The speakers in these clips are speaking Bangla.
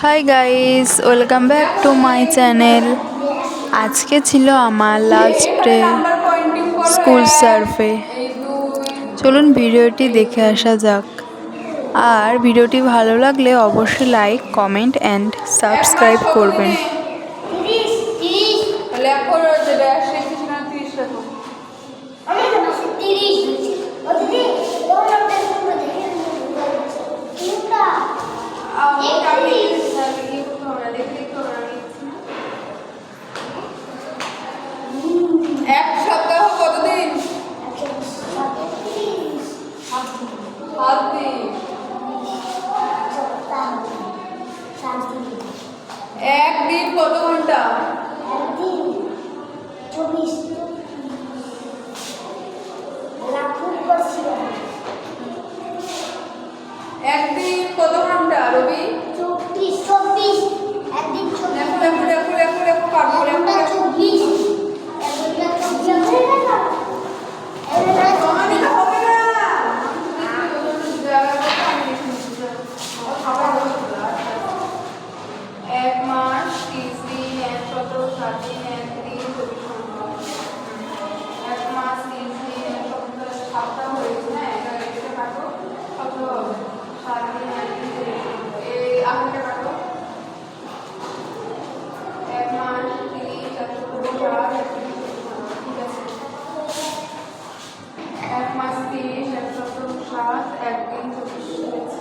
Hi guys, welcome back to my channel. আজকে ছিল আমার লাস্ট ডে স্কুল সার্ভে। চলুন ভিডিওটি দেখে আসা যাক। আর ভিডিওটি ভালো লাগলে অবশ্যই লাইক, কমেন্ট অ্যান্ড সাবস্ক্রাইব করবেন। এক সপ্তাহ কতদিন? 7 দিন। একদিন কত ঘন্টা? একদিন কত ঘন্টা রবি? 24 একদিন এক মাস 30 দিন, এক সপ্তাহ 7 দিন, এক দিন 24 ঘন্টা। এক মাস 30 দিন, এক সপ্তাহ সপ্তাহ হয়েছে না? এটা কাটো কত হবে? 7 দিন, এক দিন 24 ঘন্টা। এই আগে কাটো। এক মাস 30, এক সপ্তাহ 4, এক দিন 24 ঘন্টা। ঠিক আছে। এক মাস 30, এক সপ্তাহ 7, এক দিন 24 হয়েছে।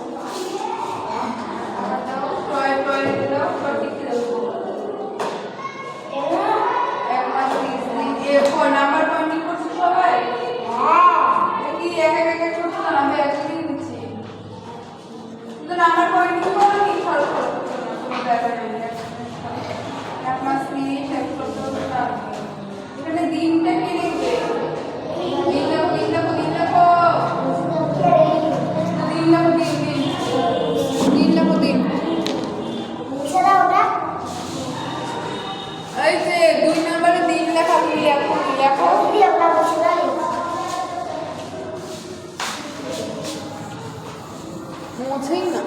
নাম্বার পয়েন্টিং করছে সবাই? কি এক এক এক করছে না? আমি একদিন দিচ্ছি কিন্তু নাম্বার পয়েন্টিং করো নি? সরো সরো এক মাস 30, এক সপ্তাহ 7 দিন। এখানে দিনটা কে লিখবে? দিন লেখো দিন লেখো দিন লেখো দিন লেখো দিন দিন দিন লেখো দিন। এই যে 2 নম্বরে দিন লেখা, তুমি লেখো লেখো। মুছেই না,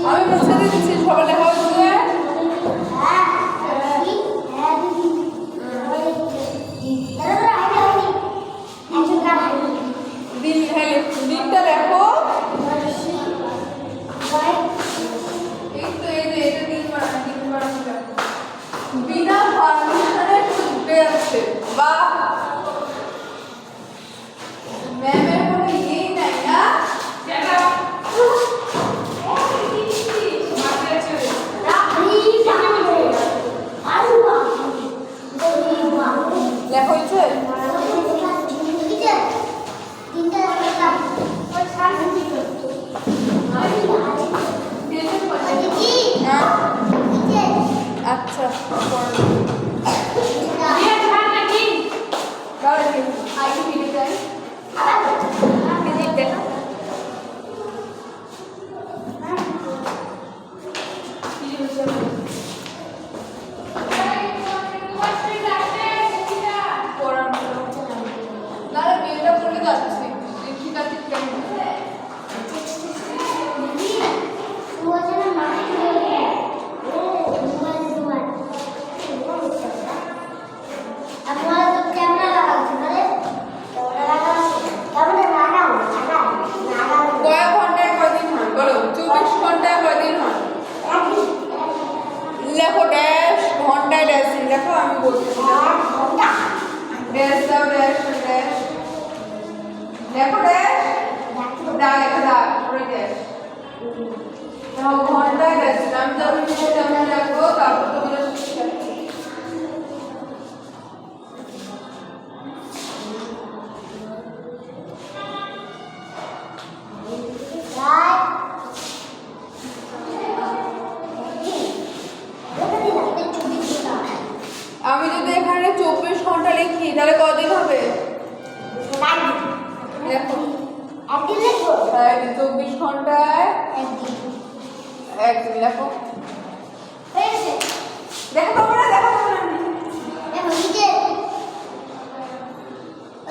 আমি মুছে দিচ্ছি। সবাই লেখা হচ্ছে দিন। হ্যাঁ দিনটা লেখো। এই তো এই যে এটা দিন বানানো লেখো। বিনা পারমিশনে ঢুকে আছে। বাহ, ম্যামের কোনো ইয়েই নাই না? লেখা হয়েছে? আচ্ছা লেখো ড্যাশ, ঘন্টায় ড্যাশ লেখো। আমি বলছি ড্যাশ দাও, ড্যাশ ড্যাশ লেখো, ড্যাশ দাগ লেখা, দাগ পরে ড্যাশ। ঘন্টায় ড্যাশ আমি যখন তেমন লেখো, তারপর তোমরা আমি যদি এখানে 24 ঘন্টা লিখি তাহলে কদিন হবে? লেখো 24 ঘন্টায় একদিন লেখো। দেখো তোমরা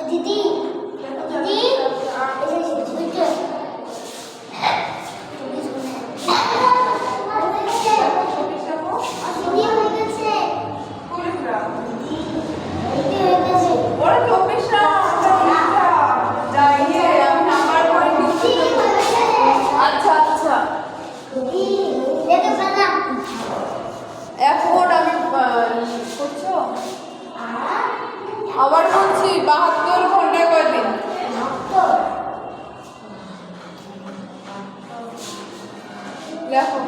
দিদি দিদি দেখো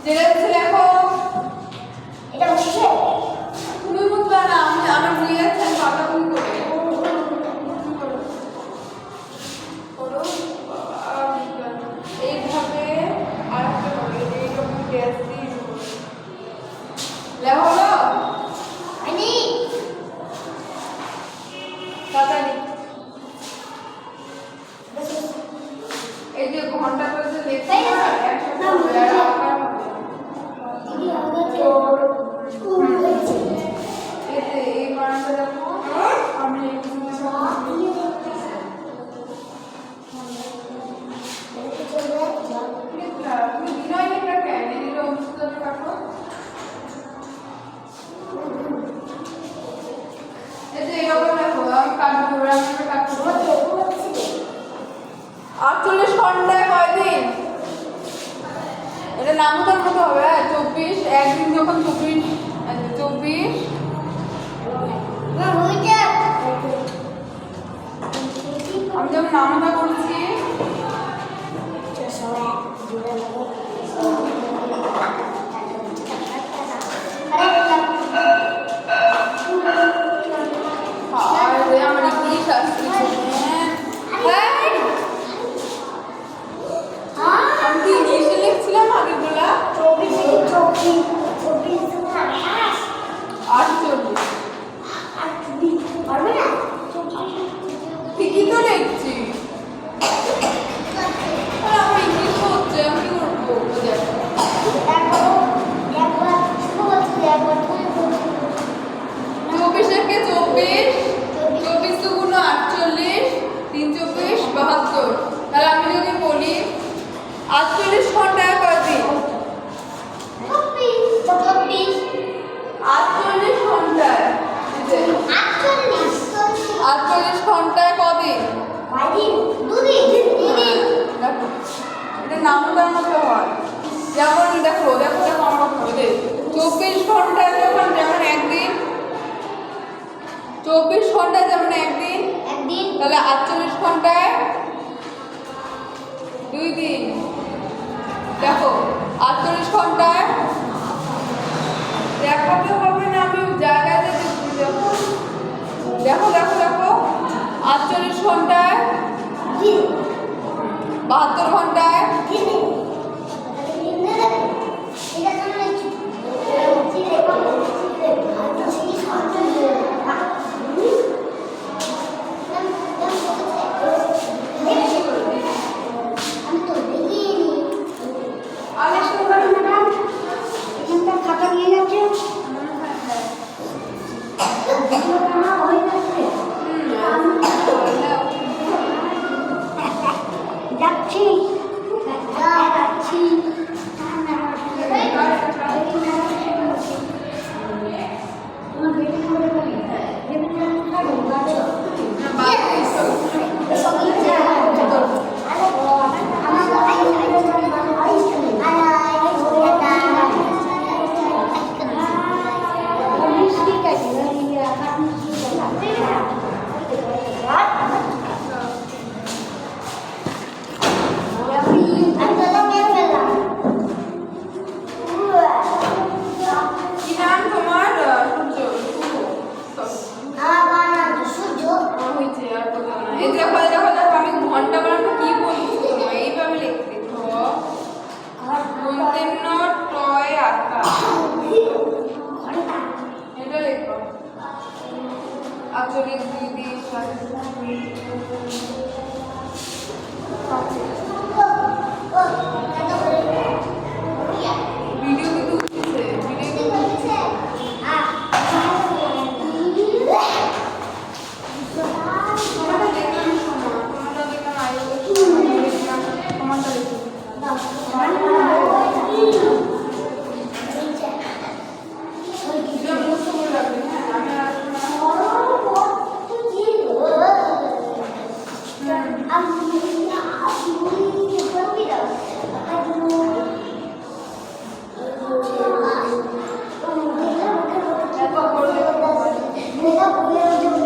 যেটা হচ্ছে দেখো তুমি বুঝবে না আমার ভুলে যাচ্ছে আমি পাতা ভুল করে এইভাবে আর একটা করে এইরকম গ্যাস দিয়ে লেখা হলো তাড়াতাড়ি এই যে ঘন্টাটা যে লেখা একসাথে হবে আর আঁকার হবে এতে এই বানানটা দেখো আমি তুমি বিনয় লেখা কেন এদিকে অনুষ্ঠিত কাটো এই যে এরকম দেখো আমি কাটবো আমি কাটবো 48 ঘন্টায় কয়দিন এটা নামতার মতো হবে 24 একদিন যখন 24 আমি যখন নামতা করছি আমার ইংলিশ আসছে আমি কি ইংলিশে লিখছিলাম আগেগুলা 48 ঠিকই তো লিখছি আমার ইংলিশ হচ্ছে আমি কি করবো চব্বিশকে 24 24 দুগুণ 48 3 24 72 তাহলে আমি যদি বলি 48 ঘন্টায় কয়দিন 48 ঘন্টায় 48 ঘন্টায় কদিন এটা নামতার মতো হয় যেমন দেখো দেখো দেখো আমার হবে 24 ঘন্টায় যখন যেমন একদিন 24 ঘন্টায় যেমন একদিন তাহলে 48 ঘন্টায় 2 দিন দেখো 48 ঘন্টায় দেখাতে হবে না আমি জায়গায় দেখছি দেখো দেখো দেখো দেখো 48 ঘন্টায় 72 ঘন্টায় খাতা নিয়ে যাচ্ছে যাচ্ছি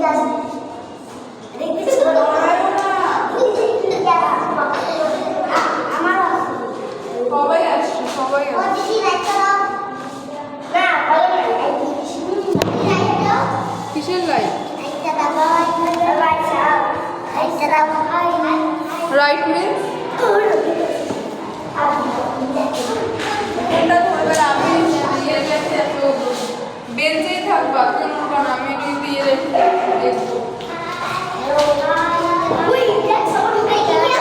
Gracias. কিসের লাইট? একটা দাদা একটা দাদা রাইট মিন্স কোনটা ধরবে না? আমি দিয়ে রেখে তো বেঞ্চেই থাকবা, কেন না আমি এটি দিয়ে রেখে দেখবো। Wait, that's someone making me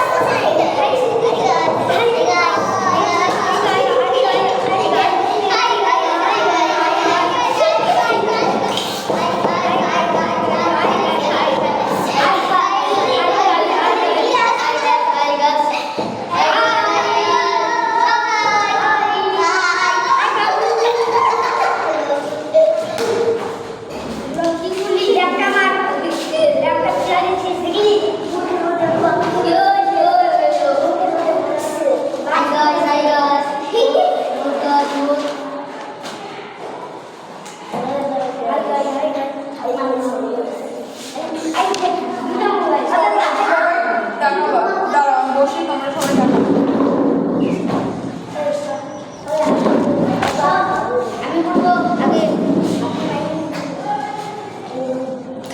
দেখাবা, দাঁড়াও আমি বসি, তোমরা সবাই দেখাবো।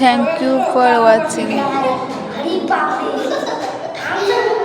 Thank you for watching. Hari Bape.